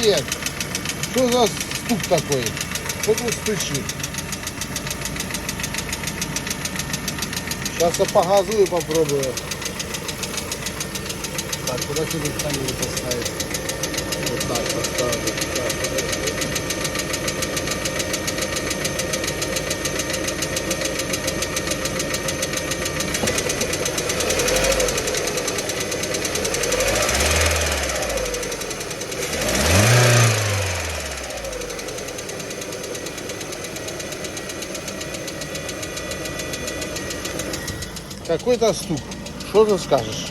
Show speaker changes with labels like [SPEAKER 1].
[SPEAKER 1] привет! Что за стук такой? Что тут стучит? Сейчас я погазую, попробую. Так, куда сюда камеру поставить? Вот так поставлю. Так, подожди. Какой-то стук. Что ты скажешь?